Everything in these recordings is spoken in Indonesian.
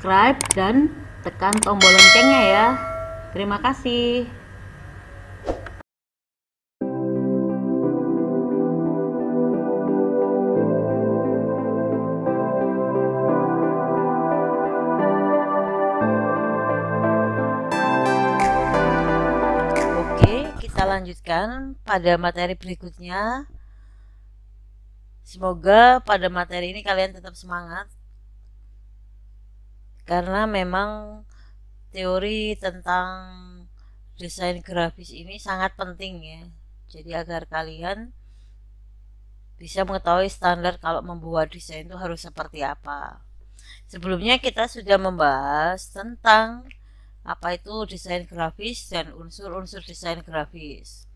subscribe dan tekan tombol loncengnya ya. Terima kasih. Oke, kita lanjutkan pada materi berikutnya. Semoga pada materi ini kalian tetap semangat, karena memang teori tentang desain grafis ini sangat penting ya. Jadi agar kalian bisa mengetahui standar kalau membuat desain itu harus seperti apa. Sebelumnya kita sudah membahas tentang apa itu desain grafis dan unsur-unsur desain grafis.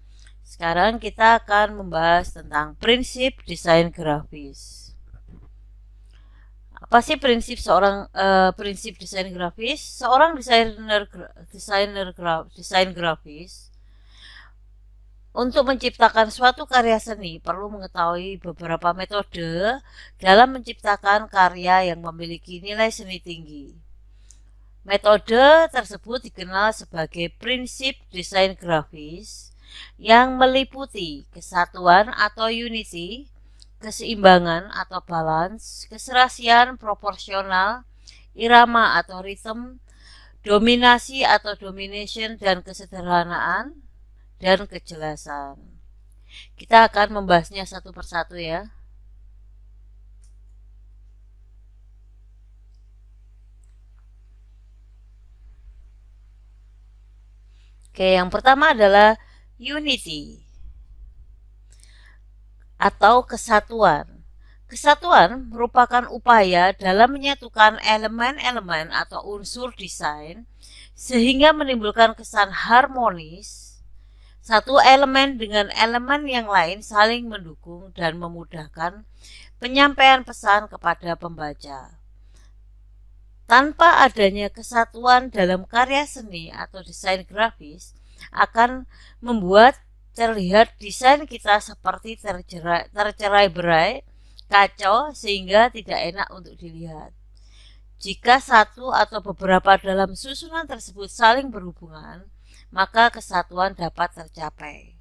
Sekarang kita akan membahas tentang prinsip desain grafis. Apa sih prinsip prinsip desain grafis? Seorang desain grafis untuk menciptakan suatu karya seni perlu mengetahui beberapa metode dalam menciptakan karya yang memiliki nilai seni tinggi. Metode tersebut dikenal sebagai prinsip desain grafis yang meliputi kesatuan atau unity, keseimbangan atau balance, keserasian proporsional, irama atau rhythm, dominasi atau domination, dan kesederhanaan dan kejelasan. Kita akan membahasnya satu persatu ya. Oke, yang pertama adalah unity atau kesatuan. Kesatuan merupakan upaya dalam menyatukan elemen-elemen atau unsur desain sehingga menimbulkan kesan harmonis. Satu elemen dengan elemen yang lain saling mendukung dan memudahkan penyampaian pesan kepada pembaca. Tanpa adanya kesatuan dalam karya seni atau desain grafis akan membuat terlihat desain kita seperti tercerai-berai, kacau, sehingga tidak enak untuk dilihat. Jika satu atau beberapa dalam susunan tersebut saling berhubungan, maka kesatuan dapat tercapai.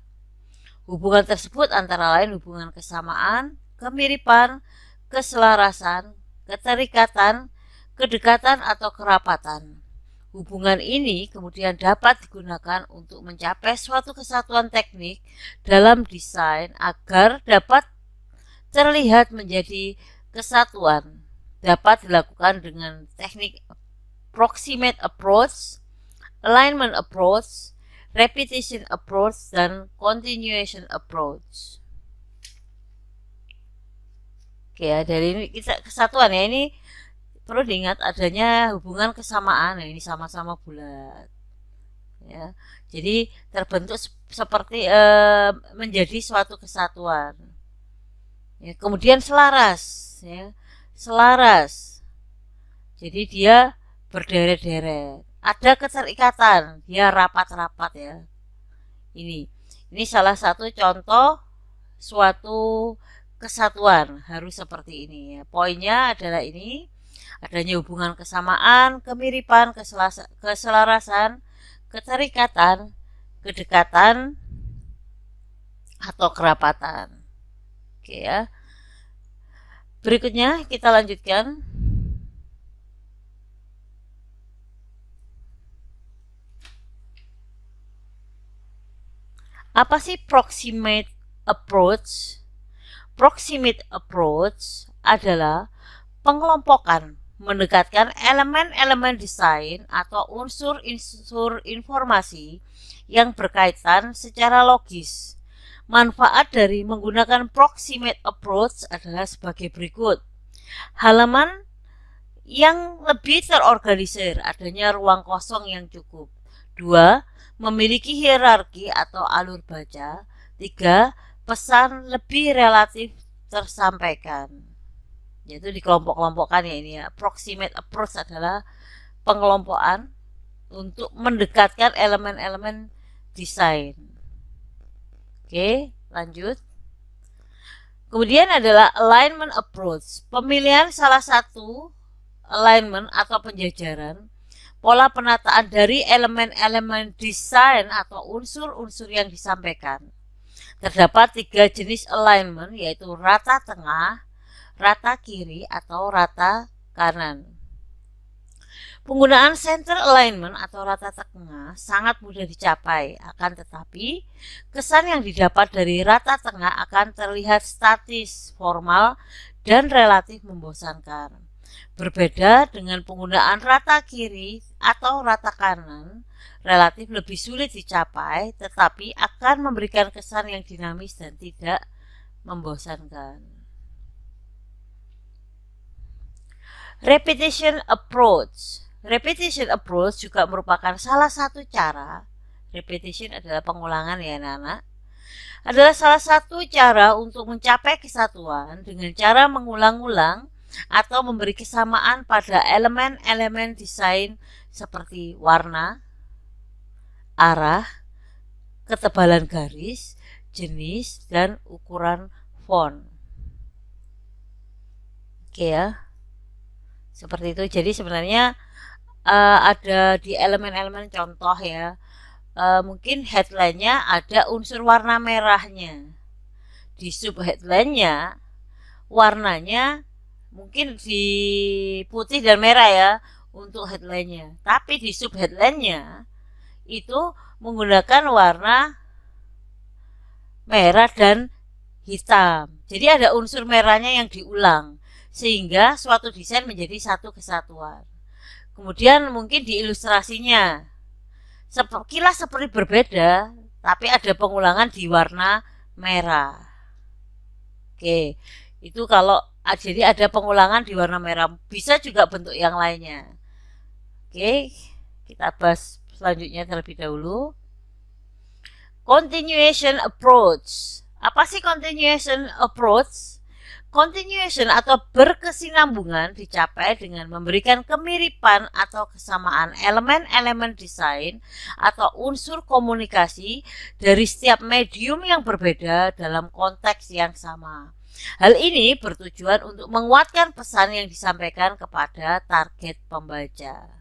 Hubungan tersebut antara lain hubungan kesamaan, kemiripan, keselarasan, keterikatan, kedekatan atau kerapatan. Hubungan ini kemudian dapat digunakan untuk mencapai suatu kesatuan teknik dalam desain agar dapat terlihat menjadi kesatuan. Dapat dilakukan dengan teknik proximate approach, alignment approach, repetition approach, dan continuation approach. Oke ya, dari ini kita kesatuan ya, ini perlu diingat adanya hubungan kesamaan. Nah, ini sama-sama bulat ya, jadi terbentuk seperti menjadi suatu kesatuan ya. Kemudian selaras ya, selaras, jadi dia berderet-deret. Ada keterikatan, dia rapat-rapat ya. Ini salah satu contoh suatu kesatuan harus seperti ini ya. Poinnya adalah ini, adanya hubungan kesamaan, kemiripan, keselarasan, keterikatan, kedekatan, atau kerapatan. Oke ya. Berikutnya kita lanjutkan. Apa sih proximate approach? Proximate approach adalah pengelompokan, mendekatkan elemen-elemen desain atau unsur-unsur informasi yang berkaitan secara logis. Manfaat dari menggunakan proximate approach adalah sebagai berikut. Halaman yang lebih terorganisir, adanya ruang kosong yang cukup. 2. Memiliki hierarki atau alur baca. 3. Pesan lebih relatif tersampaikan. Yaitu dikelompok-kelompokkan ya ini ya. Proximate approach adalah pengelompokan untuk mendekatkan elemen-elemen desain. Oke, lanjut. Kemudian adalah alignment approach, pemilihan salah satu alignment atau penjajaran, pola penataan dari elemen-elemen desain atau unsur-unsur yang disampaikan. Terdapat 3 jenis alignment, yaitu rata tengah, rata kiri, atau rata kanan. Penggunaan center alignment atau rata tengah sangat mudah dicapai, akan tetapi kesan yang didapat dari rata tengah akan terlihat statis, formal, dan relatif membosankan. Berbeda dengan penggunaan rata kiri atau rata kanan, relatif lebih sulit dicapai, tetapi akan memberikan kesan yang dinamis dan tidak membosankan. Repetition approach. Repetition approach juga merupakan salah satu cara. Repetition adalah pengulangan ya anak-anak. Adalah salah satu cara untuk mencapai kesatuan dengan cara mengulang-ulang atau memberi kesamaan pada elemen-elemen desain seperti warna, arah, ketebalan garis, jenis, dan ukuran font. Oke ya. Seperti itu. Jadi sebenarnya ada di elemen-elemen contoh ya, mungkin headline-nya ada unsur warna merahnya, di sub headline-nya warnanya mungkin di putih dan merah ya untuk headline-nya, tapi di sub headline-nya itu menggunakan warna merah dan hitam. Jadi ada unsur merahnya yang diulang sehingga suatu desain menjadi satu kesatuan. Kemudian mungkin di ilustrasinya sekilas seperti berbeda, tapi ada pengulangan di warna merah. Oke, itu kalau jadi ada pengulangan di warna merah, bisa juga bentuk yang lainnya. Oke, kita bahas selanjutnya terlebih dahulu. Continuation approach. Apa sih continuation approach? Continuation atau berkesinambungan dicapai dengan memberikan kemiripan atau kesamaan elemen-elemen desain atau unsur komunikasi dari setiap medium yang berbeda dalam konteks yang sama. Hal ini bertujuan untuk menguatkan pesan yang disampaikan kepada target pembaca.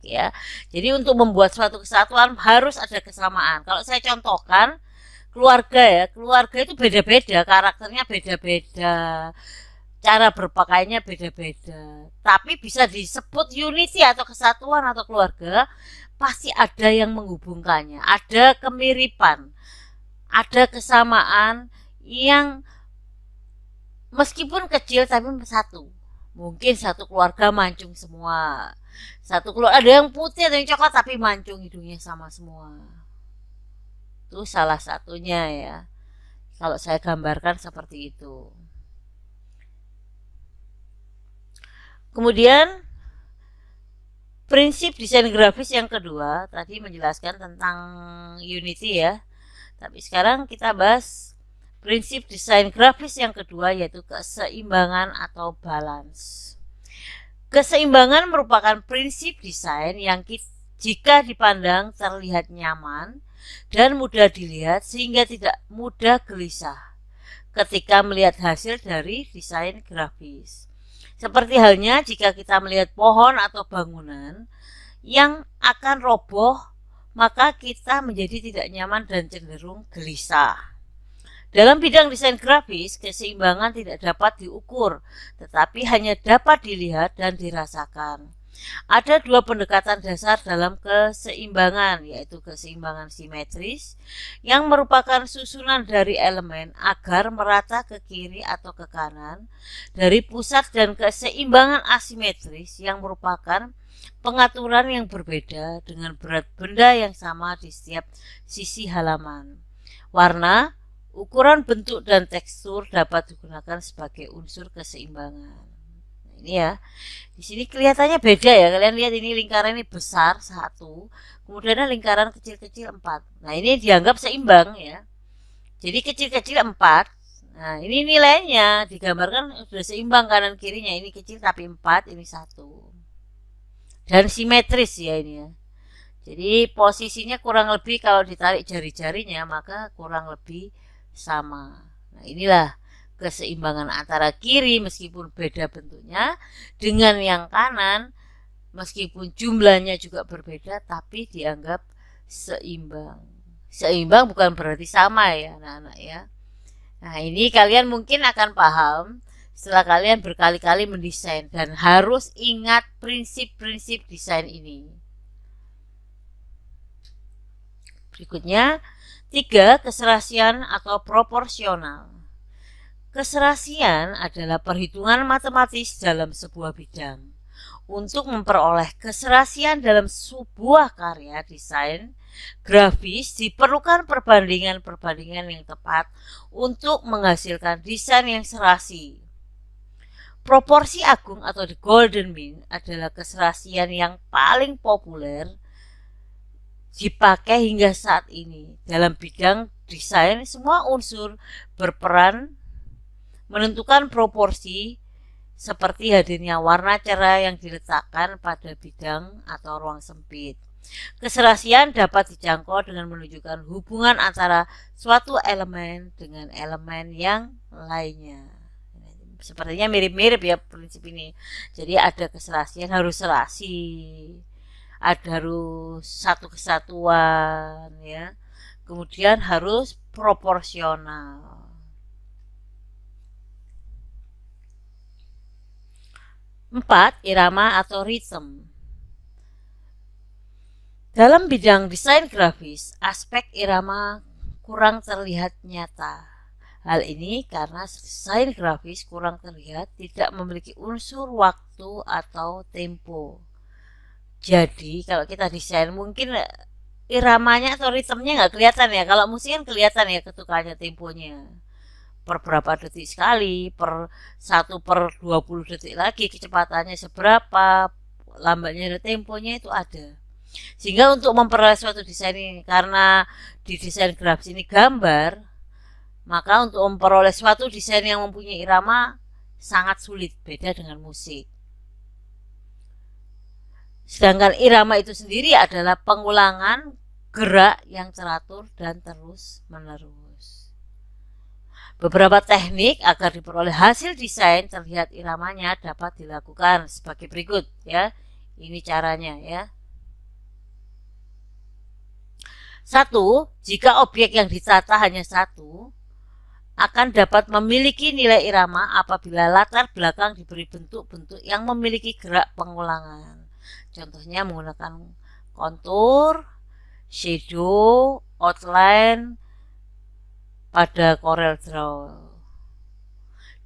Ya, jadi untuk membuat suatu kesatuan harus ada kesamaan. Kalau saya contohkan, keluarga ya, keluarga itu beda-beda, karakternya beda-beda, cara berpakaiannya beda-beda, tapi bisa disebut unity atau kesatuan atau keluarga, pasti ada yang menghubungkannya, ada kemiripan, ada kesamaan yang meskipun kecil tapi satu. Mungkin satu keluarga mancung semua, satu keluarga ada yang putih ada yang coklat tapi mancung hidungnya sama semua. Itu salah satunya ya, kalau saya gambarkan seperti itu. Kemudian prinsip desain grafis yang kedua tadi menjelaskan tentang unity ya, tapi sekarang kita bahas prinsip desain grafis yang kedua, yaitu keseimbangan atau balance. Keseimbangan merupakan prinsip desain yang jika dipandang terlihat nyaman dan mudah dilihat sehingga tidak mudah gelisah ketika melihat hasil dari desain grafis. Seperti halnya jika kita melihat pohon atau bangunan yang akan roboh, maka kita menjadi tidak nyaman dan cenderung gelisah. Dalam bidang desain grafis, keseimbangan tidak dapat diukur, tetapi hanya dapat dilihat dan dirasakan. Ada dua pendekatan dasar dalam keseimbangan, yaitu keseimbangan simetris yang merupakan susunan dari elemen agar merata ke kiri atau ke kanan dari pusat, dan keseimbangan asimetris yang merupakan pengaturan yang berbeda dengan berat benda yang sama di setiap sisi halaman. Warna, ukuran, bentuk, dan tekstur dapat digunakan sebagai unsur keseimbangan. Ini ya, di sini kelihatannya beda ya. Kalian lihat ini lingkaran ini besar 1, kemudian lingkaran kecil-kecil 4. Nah ini dianggap seimbang ya. Jadi kecil-kecil 4. Nah ini nilainya digambarkan sudah seimbang kanan kirinya. Ini kecil tapi 4, ini 1. Dan simetris ya ini ya. Jadi posisinya kurang lebih kalau ditarik jari-jarinya maka kurang lebih sama. Nah inilah keseimbangan antara kiri meskipun beda bentuknya dengan yang kanan meskipun jumlahnya juga berbeda tapi dianggap seimbang. Seimbang bukan berarti sama ya anak-anak ya. Nah ini kalian mungkin akan paham setelah kalian berkali-kali mendesain dan harus ingat prinsip-prinsip desain ini. Berikutnya 3. Keserasian atau proporsional. Keserasian adalah perhitungan matematis dalam sebuah bidang. Untuk memperoleh keserasian dalam sebuah karya desain grafis diperlukan perbandingan-perbandingan yang tepat untuk menghasilkan desain yang serasi. Proporsi agung atau the golden mean adalah keserasian yang paling populer dipakai hingga saat ini. Dalam bidang desain, semua unsur berperan menentukan proporsi seperti hadirnya warna cerah yang diletakkan pada bidang atau ruang sempit. Keserasian dapat dijangkau dengan menunjukkan hubungan antara suatu elemen dengan elemen yang lainnya. Sepertinya mirip-mirip ya prinsip ini. Jadi ada keserasian harus serasi, ada harus satu kesatuan ya. Kemudian harus proporsional. Empat, irama atau rhythm. Dalam bidang desain grafis, aspek irama kurang terlihat nyata. Hal ini karena desain grafis kurang terlihat tidak memiliki unsur waktu atau tempo. Jadi kalau kita desain mungkin iramanya atau ritmenya nggak kelihatan ya. Kalau musik kan kelihatan ya ketukannya, temponya. Per berapa detik sekali, per 1/20 detik lagi kecepatannya seberapa, lambatnya temponya itu ada. Sehingga untuk memperoleh suatu desain ini, karena di desain grafis ini gambar, maka untuk memperoleh suatu desain yang mempunyai irama sangat sulit, beda dengan musik. Sedangkan irama itu sendiri adalah pengulangan gerak yang teratur dan terus-menerus. Beberapa teknik agar diperoleh hasil desain terlihat iramanya dapat dilakukan sebagai berikut ya. Ini caranya ya. 1. Jika objek yang ditata hanya satu, akan dapat memiliki nilai irama apabila latar belakang diberi bentuk-bentuk yang memiliki gerak pengulangan. Contohnya menggunakan kontur, shadow, outline pada Corel Draw.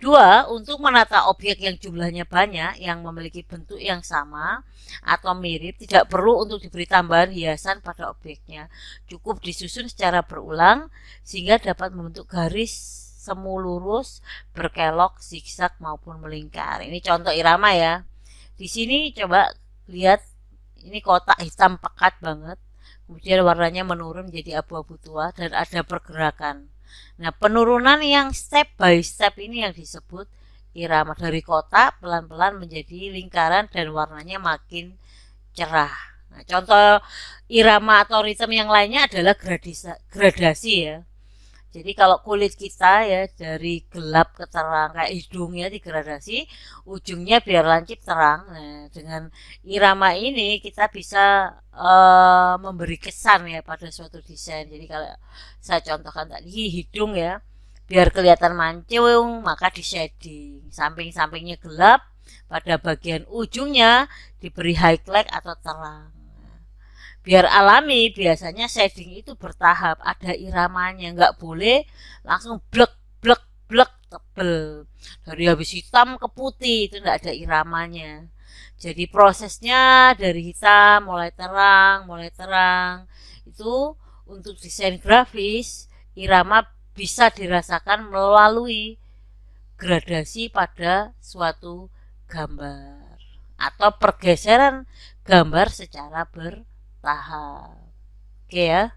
2. Untuk menata objek yang jumlahnya banyak yang memiliki bentuk yang sama atau mirip, tidak perlu untuk diberi tambahan hiasan pada objeknya. Cukup disusun secara berulang sehingga dapat membentuk garis semu lurus, berkelok, zigzag maupun melingkar. Ini contoh irama ya. Di sini coba lihat, ini kotak hitam pekat banget. Kemudian warnanya menurun menjadi abu-abu tua dan ada pergerakan. Nah, penurunan yang step by step ini yang disebut irama. Dari kotak pelan-pelan menjadi lingkaran dan warnanya makin cerah. Nah, contoh irama atau ritme yang lainnya adalah gradasi ya. Jadi kalau kulit kita ya dari gelap ke terang kayak hidungnya digradasi, ujungnya biar lancip terang. Nah, dengan irama ini kita bisa memberi kesan ya pada suatu desain. Jadi kalau saya contohkan tadi hidung ya, biar kelihatan mancung maka di shading. Samping-sampingnya gelap, pada bagian ujungnya diberi highlight atau terang. Biar alami, biasanya shading itu bertahap, ada iramanya, nggak boleh langsung blek blek blek tebel. Dari habis hitam ke putih itu nggak ada iramanya. Jadi prosesnya dari hitam mulai terang itu untuk desain grafis irama bisa dirasakan melalui gradasi pada suatu gambar atau pergeseran gambar secara bertahap. Oke ya.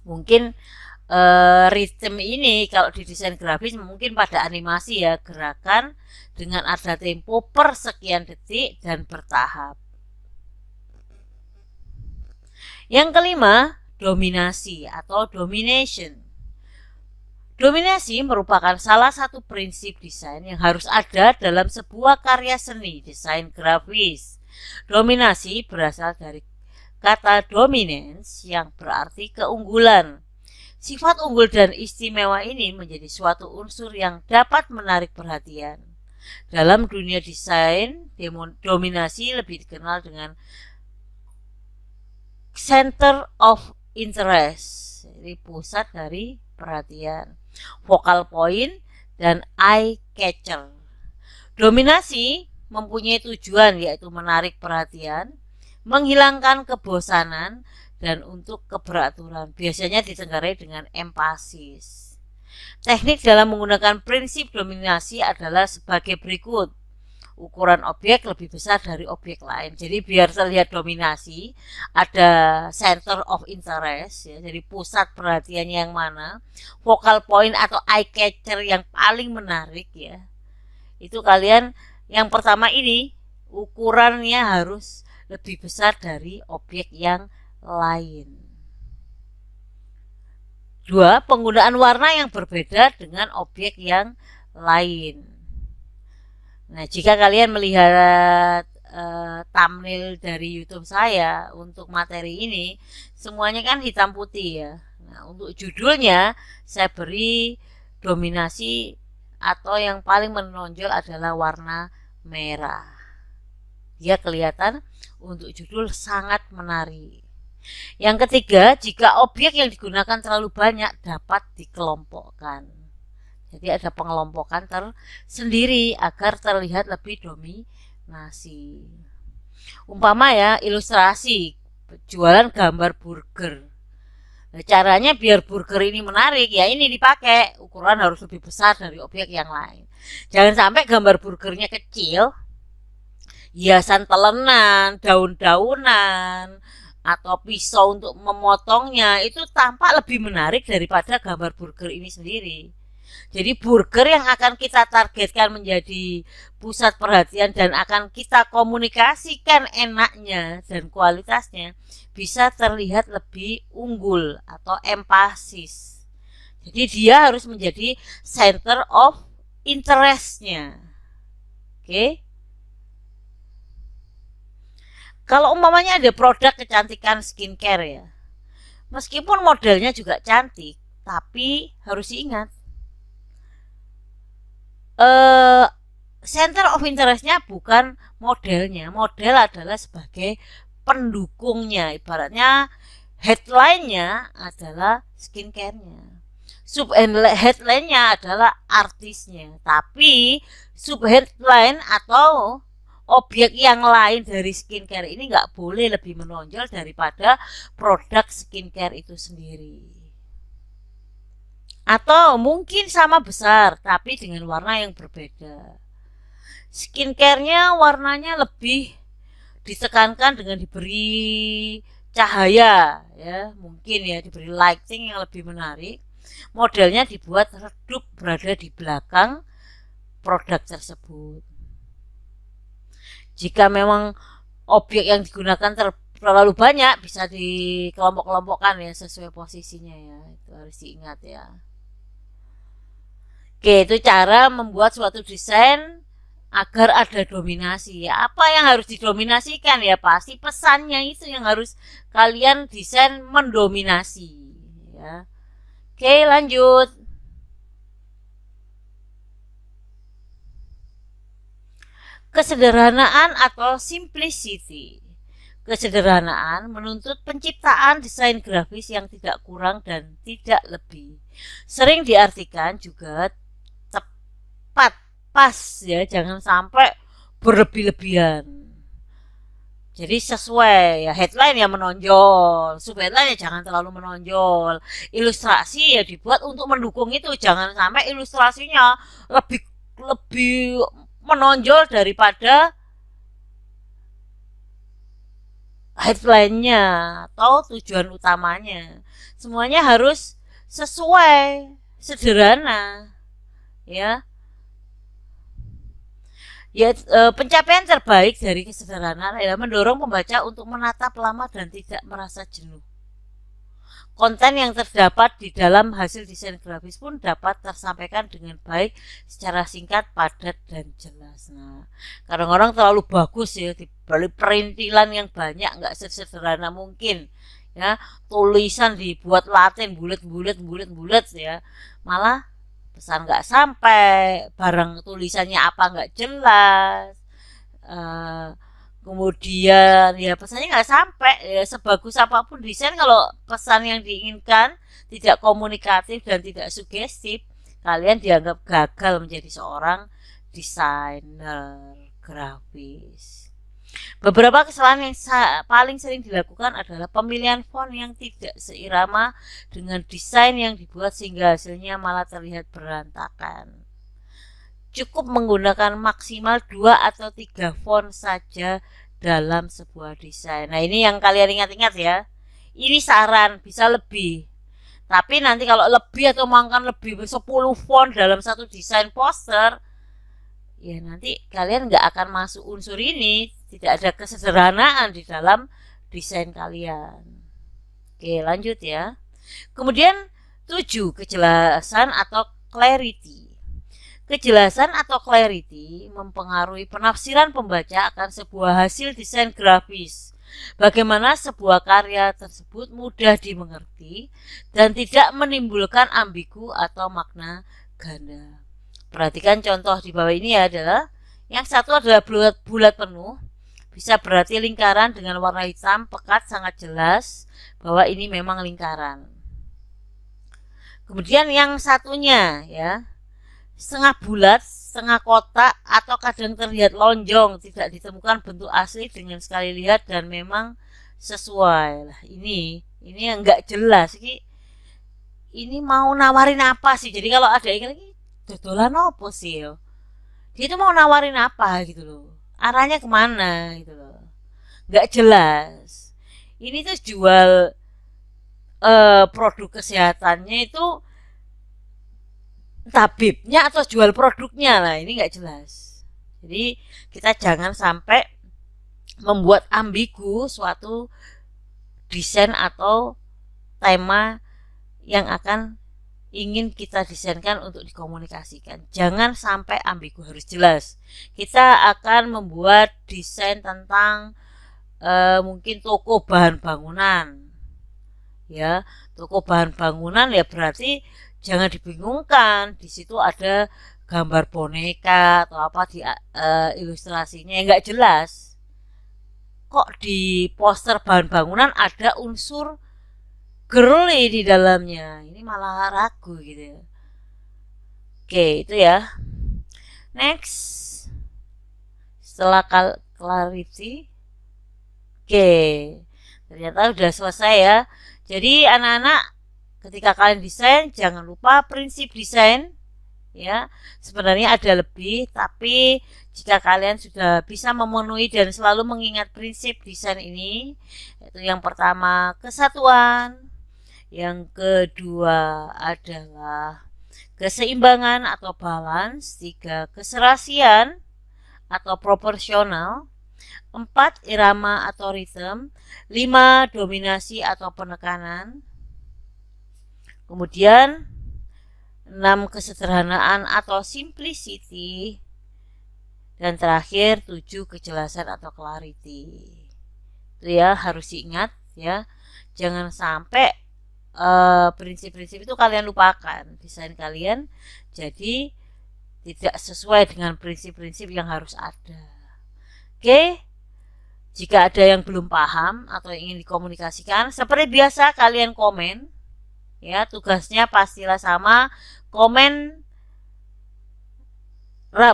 Mungkin ritme ini kalau di desain grafis mungkin pada animasi ya, gerakan dengan ada tempo per sekian detik dan bertahap. Yang kelima, dominasi atau domination. Dominasi merupakan salah satu prinsip desain yang harus ada dalam sebuah karya seni desain grafis. Dominasi berasal dari kata dominance yang berarti keunggulan. Sifat unggul dan istimewa ini menjadi suatu unsur yang dapat menarik perhatian. Dalam dunia desain, dominasi lebih dikenal dengan center of interest, jadi pusat dari perhatian, focal point, dan eye catcher. Dominasi mempunyai tujuan yaitu menarik perhatian, menghilangkan kebosanan, dan untuk keberaturan. Biasanya ditenggarai dengan empasis. Teknik dalam menggunakan prinsip dominasi adalah sebagai berikut. Ukuran objek lebih besar dari objek lain. Jadi biar terlihat dominasi, ada center of interest, ya, jadi pusat perhatian yang mana, focal point atau eye catcher yang paling menarik, ya. Itu kalian yang pertama ini ukurannya harus lebih besar dari objek yang lain. 2. Penggunaan warna yang berbeda dengan objek yang lain. Nah, jika kalian melihat thumbnail dari YouTube saya untuk materi ini, semuanya kan hitam putih ya. Nah, untuk judulnya saya beri dominasi atau yang paling menonjol adalah warna merah. Dia kelihatan untuk judul sangat menarik. Yang ketiga, jika objek yang digunakan terlalu banyak dapat dikelompokkan. Jadi ada pengelompokan tersendiri agar terlihat lebih dominasi. Umpama ya, ilustrasi jualan gambar burger. Nah, caranya biar burger ini menarik, ya ini dipakai. Ukuran harus lebih besar dari objek yang lain. Jangan sampai gambar burgernya kecil, hiasan telenan, daun-daunan, atau pisau untuk memotongnya itu tampak lebih menarik daripada gambar burger ini sendiri. Jadi burger yang akan kita targetkan menjadi pusat perhatian dan akan kita komunikasikan enaknya dan kualitasnya bisa terlihat lebih unggul atau empasis. Jadi dia harus menjadi center of interest-nya. Oke. Kalau umpamanya ada produk kecantikan skincare ya, meskipun modelnya juga cantik, tapi harus diingat center of interest-nya bukan modelnya. Model adalah sebagai pendukungnya. Ibaratnya headline-nya adalah skincare-nya. Sub-headline-nya adalah artisnya. Tapi sub-headline atau objek yang lain dari skincare ini nggak boleh lebih menonjol daripada produk skincare itu sendiri. Atau mungkin sama besar tapi dengan warna yang berbeda. Skincare-nya warnanya lebih ditekankan dengan diberi cahaya ya, mungkin ya diberi lighting yang lebih menarik. Modelnya dibuat redup berada di belakang produk tersebut. Jika memang objek yang digunakan terlalu banyak, bisa dikelompok-kelompokkan ya sesuai posisinya ya. Itu harus diingat ya. Oke, itu cara membuat suatu desain agar ada dominasi. Ya, apa yang harus didominasikan ya pasti pesannya itu yang harus kalian desain mendominasi. Ya. Oke, lanjut. Kesederhanaan atau simplicity. Kesederhanaan menuntut penciptaan desain grafis yang tidak kurang dan tidak lebih. Sering diartikan juga tepat, pas ya, jangan sampai berlebih-lebihan. Jadi sesuai ya, headline yang menonjol, subheadline ya jangan terlalu menonjol. Ilustrasi ya dibuat untuk mendukung itu, jangan sampai ilustrasinya lebih menonjol daripada headline-nya atau tujuan utamanya. Semuanya harus sesuai, sederhana. Ya. Pencapaian terbaik dari kesederhanaan adalah mendorong pembaca untuk menatap lama dan tidak merasa jenuh. konten yang terdapat di dalam hasil desain grafis pun dapat tersampaikan dengan baik secara singkat, padat, dan jelas. Nah, kadang-kadang terlalu bagus ya, dibalik perintilan yang banyak, nggak sesederhana mungkin ya, tulisan dibuat Latin bulat ya, malah pesan nggak sampai, barang tulisannya apa nggak jelas, kemudian ya pesannya nggak sampai ya, sebagus apapun desain kalau pesan yang diinginkan tidak komunikatif dan tidak sugestif, kalian dianggap gagal menjadi seorang desainer grafis. Beberapa kesalahan yang paling sering dilakukan adalah pemilihan font yang tidak seirama dengan desain yang dibuat sehingga hasilnya malah terlihat berantakan. Cukup menggunakan maksimal 2 atau 3 font saja dalam sebuah desain. Nah, ini yang kalian ingat-ingat ya. Ini saran, bisa lebih. Tapi nanti kalau lebih atau makan lebih 10 font dalam satu desain poster, ya nanti kalian nggak akan masuk unsur ini. Tidak ada kesederhanaan di dalam desain kalian. Oke, lanjut ya. Kemudian 7, kejelasan atau clarity. Kejelasan atau clarity mempengaruhi penafsiran pembaca akan sebuah hasil desain grafis. Bagaimana sebuah karya tersebut mudah dimengerti dan tidak menimbulkan ambigu atau makna ganda. Perhatikan contoh di bawah ini adalah, yang satu adalah bulat penuh, bisa berarti lingkaran dengan warna hitam pekat, sangat jelas bahwa ini memang lingkaran. Kemudian yang satunya ya, setengah bulat, setengah kotak, atau kadang terlihat lonjong, tidak ditemukan bentuk asli dengan sekali lihat dan memang sesuai. Lah, ini yang nggak jelas. Ini mau nawarin apa sih? Jadi kalau ada yang lagi dodolan apa sih? Dia itu mau nawarin apa gitu loh? Arahnya kemana gitu loh? Nggak jelas. Ini tuh jual produk kesehatannya itu tabibnya atau jual produknya lah, ini nggak jelas. Jadi kita jangan sampai membuat ambigu suatu desain atau tema yang akan ingin kita desainkan untuk dikomunikasikan. Jangan sampai ambigu, harus jelas. Kita akan membuat desain tentang mungkin toko bahan bangunan ya, toko bahan bangunan ya, berarti jangan dibingungkan, di situ ada gambar boneka atau apa di ilustrasinya yang nggak jelas. Kok di poster bahan bangunan ada unsur girly di dalamnya? Ini malah ragu gitu ya. Oke, itu ya. Next, setelah clarity, oke, ternyata udah selesai ya. Jadi anak-anak, ketika kalian desain, jangan lupa prinsip desain ya. Sebenarnya ada lebih, tapi jika kalian sudah bisa memenuhi dan selalu mengingat prinsip desain ini, yaitu yang pertama kesatuan, yang kedua adalah keseimbangan atau balance, 3 keserasian atau proporsional, 4 irama atau rhythm, 5 dominasi atau penekanan, kemudian 6 kesederhanaan atau simplicity, dan terakhir 7 kejelasan atau clarity. Itu ya, harus diingat ya. Jangan sampai prinsip-prinsip itu kalian lupakan. Desain kalian jadi tidak sesuai dengan prinsip-prinsip yang harus ada. Oke? Jika ada yang belum paham atau ingin dikomunikasikan, seperti biasa kalian komen. Ya, tugasnya pastilah sama, komen,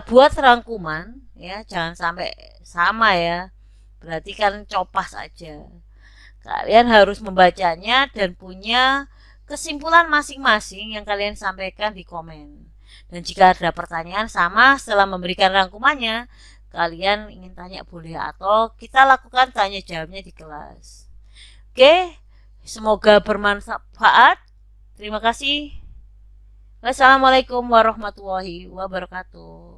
buat rangkuman ya, jangan sampai sama ya, berarti kan copas aja. Kalian harus membacanya dan punya kesimpulan masing-masing yang kalian sampaikan di komen. Dan jika ada pertanyaan sama setelah memberikan rangkumannya, kalian ingin tanya boleh, atau kita lakukan tanya jawabnya di kelas. Oke, semoga bermanfaat. Terima kasih. Wassalamualaikum warahmatullahi wabarakatuh.